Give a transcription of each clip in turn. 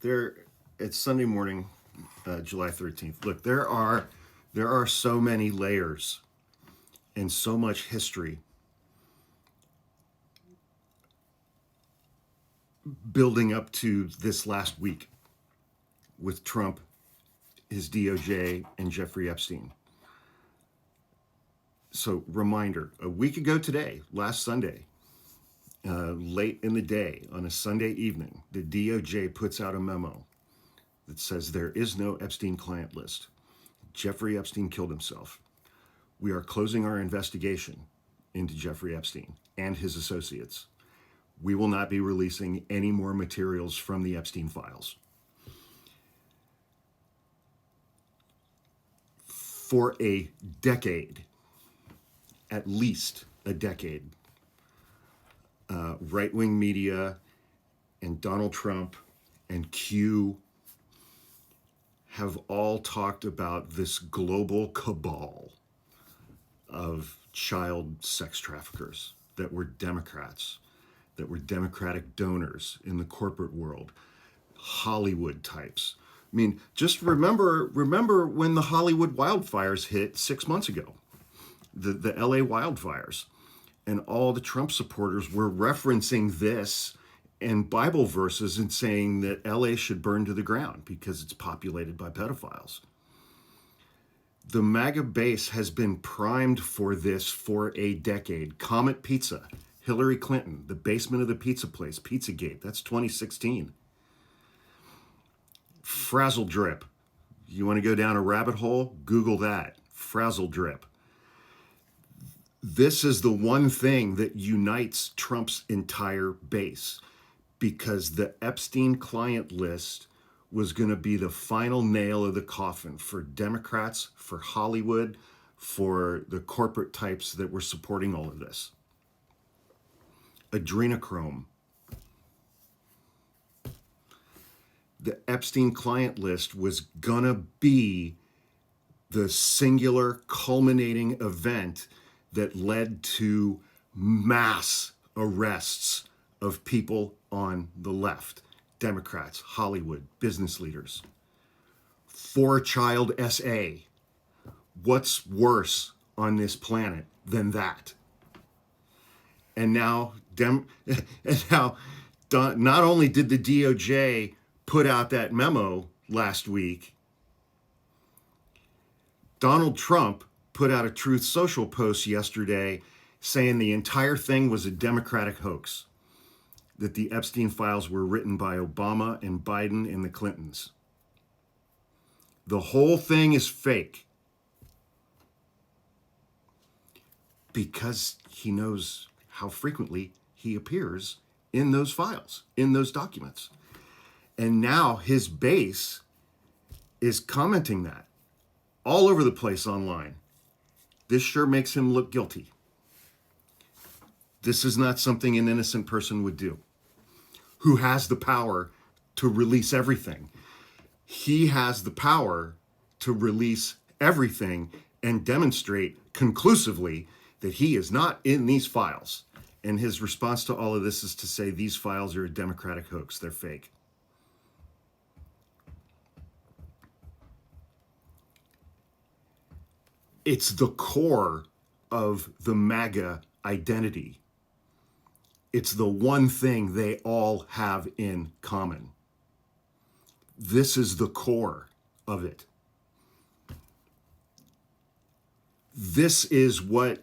It's Sunday morning, July 13th. Look, there are so many layers and so much history building up to this last week with Trump, his DOJ, and Jeffrey Epstein. So, reminder, a week ago today, last Sunday, late in the day, on a Sunday evening, the DOJ puts out a memo that says there is no Epstein client list. Jeffrey Epstein killed himself. We are closing our investigation into Jeffrey Epstein and his associates. We will not be releasing any more materials from the Epstein files. For a decade, at least a decade, right-wing media and Donald Trump and Q have all talked about this global cabal of child sex traffickers that were Democrats, that were Democratic donors in the corporate world, Hollywood types. I mean, just remember when the Hollywood wildfires hit 6 months ago, the LA wildfires, and all the Trump supporters were referencing this and Bible verses and saying that LA should burn to the ground because it's populated by pedophiles. The MAGA base has been primed for this for a decade. Comet Pizza, Hillary Clinton, the basement of the pizza place, Pizzagate, that's 2016. Frazzled Drip. You want to go down a rabbit hole? Google that. Frazzled Drip. This is the one thing that unites Trump's entire base, because the Epstein client list was going to be the final nail of the coffin for Democrats, for Hollywood, for the corporate types that were supporting all of this. Adrenochrome. The Epstein client list was going to be the singular culminating event that led to mass arrests of people on the left, Democrats, Hollywood, business leaders. 4-child SA. What's worse on this planet than that? And now, not only did the DOJ put out that memo last week, Donald Trump put out a Truth Social post yesterday saying the entire thing was a Democratic hoax, that the Epstein files were written by Obama and Biden and the Clintons. The whole thing is fake because he knows how frequently he appears in those files, in those documents. And now his base is commenting that all over the place online. This sure makes him look guilty. This is not something an innocent person would do, who has the power to release everything. He has the power to release everything and demonstrate conclusively that he is not in these files. And his response to all of this is to say these files are a Democratic hoax. They're fake. It's the core of the MAGA identity. It's the one thing they all have in common. This is the core of it. This is what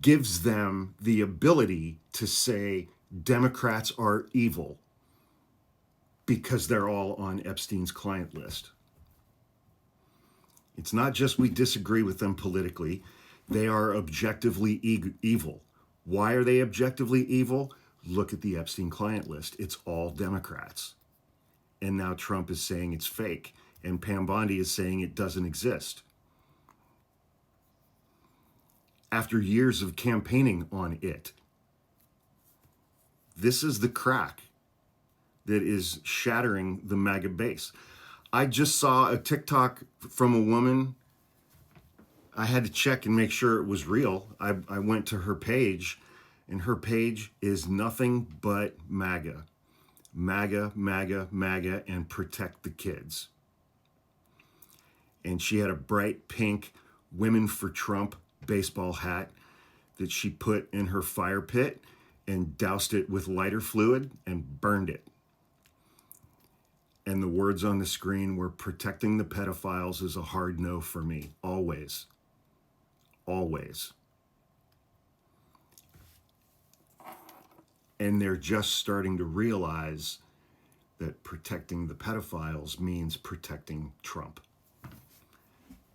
gives them the ability to say Democrats are evil because they're all on Epstein's client list. It's not just we disagree with them politically. They are objectively evil. Why are they objectively evil? Look at the Epstein client list. It's all Democrats. And now Trump is saying it's fake. And Pam Bondi is saying it doesn't exist. After years of campaigning on it. This is the crack that is shattering the MAGA base. I just saw a TikTok from a woman. I had to check and make sure it was real. I went to her page, and her page is nothing but MAGA. MAGA, MAGA, MAGA, and protect the kids. And she had a bright pink Women for Trump baseball hat that she put in her fire pit and doused it with lighter fluid and burned it. And the words on the screen were, protecting the pedophiles is a hard no for me. Always. Always. And they're just starting to realize that protecting the pedophiles means protecting Trump.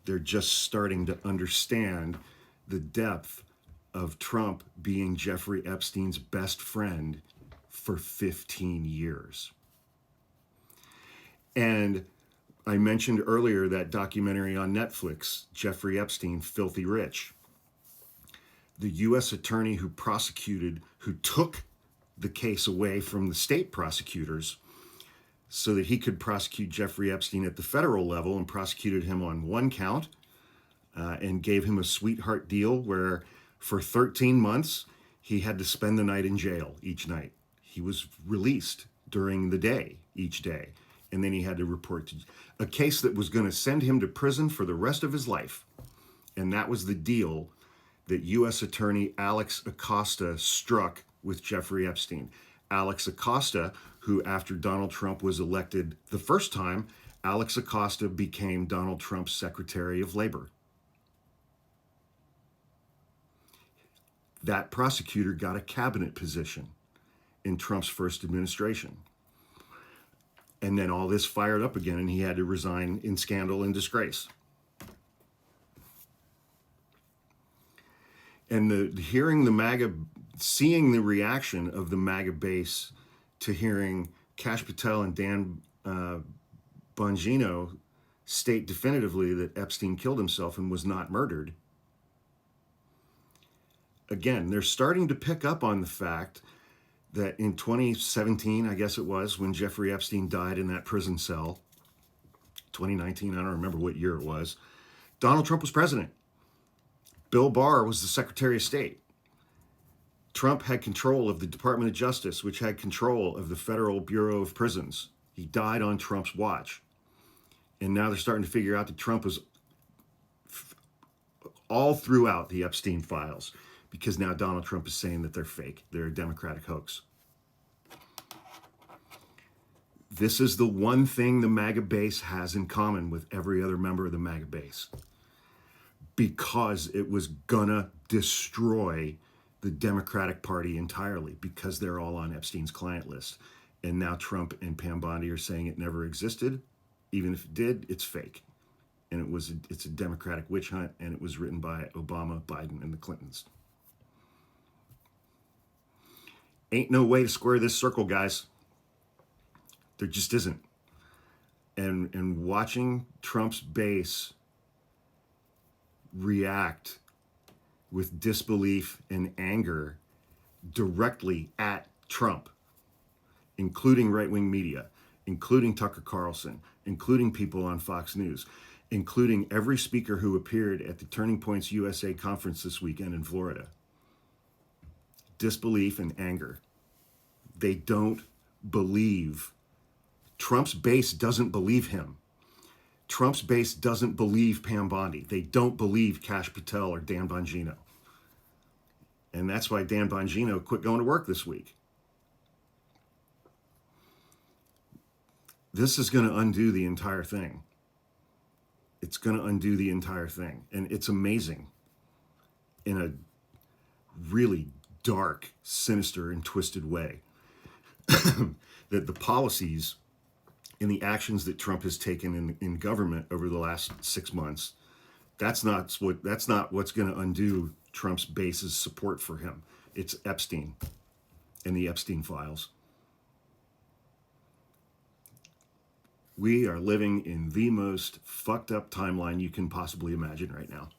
They're just starting to understand the depth of Trump being Jeffrey Epstein's best friend for 15 years. And I mentioned earlier that documentary on Netflix, Jeffrey Epstein, Filthy Rich. The U.S. attorney who took the case away from the state prosecutors so that he could prosecute Jeffrey Epstein at the federal level, and prosecuted him on one count and gave him a sweetheart deal where for 13 months he had to spend the night in jail each night. He was released during the day, each day, and then he had to report to a case that was going to send him to prison for the rest of his life. And that was the deal that U.S. Attorney Alex Acosta struck with Jeffrey Epstein. Alex Acosta, who after Donald Trump was elected the first time, Alex Acosta became Donald Trump's Secretary of Labor. That prosecutor got a cabinet position in Trump's first administration. And then all this fired up again, and he had to resign in scandal and disgrace. And seeing the reaction of the MAGA base to hearing Kash Patel and Dan Bongino state definitively that Epstein killed himself and was not murdered. Again, they're starting to pick up on the fact that in 2017, I guess it was, when Jeffrey Epstein died in that prison cell, 2019, I don't remember what year it was, Donald Trump was president. Bill Barr was the Secretary of State. Trump had control of the Department of Justice, which had control of the Federal Bureau of Prisons. He died on Trump's watch. And now they're starting to figure out that Trump was all throughout the Epstein files, because now Donald Trump is saying that they're fake. They're a Democratic hoax. This is the one thing the MAGA base has in common with every other member of the MAGA base, because it was gonna destroy the Democratic Party entirely, because they're all on Epstein's client list. And now Trump and Pam Bondi are saying it never existed. Even if it did, it's fake. And it's a Democratic witch hunt, and it was written by Obama, Biden, and the Clintons. Ain't no way to square this circle, guys. There just isn't. And watching Trump's base react with disbelief and anger directly at Trump, including right-wing media, including Tucker Carlson, including people on Fox News, including every speaker who appeared at the Turning Points USA conference this weekend in Florida. Disbelief and anger. They don't believe. Trump's base doesn't believe him. Trump's base doesn't believe Pam Bondi. They don't believe Kash Patel or Dan Bongino. And that's why Dan Bongino quit going to work this week. This is going to undo the entire thing. It's going to undo the entire thing. And it's amazing in a really dark, sinister, and twisted way that the policies and the actions that Trump has taken in government over the last 6 months, that's not what's going to undo Trump's base's support for him. It's Epstein and the Epstein files. We are living in the most fucked up timeline you can possibly imagine right now.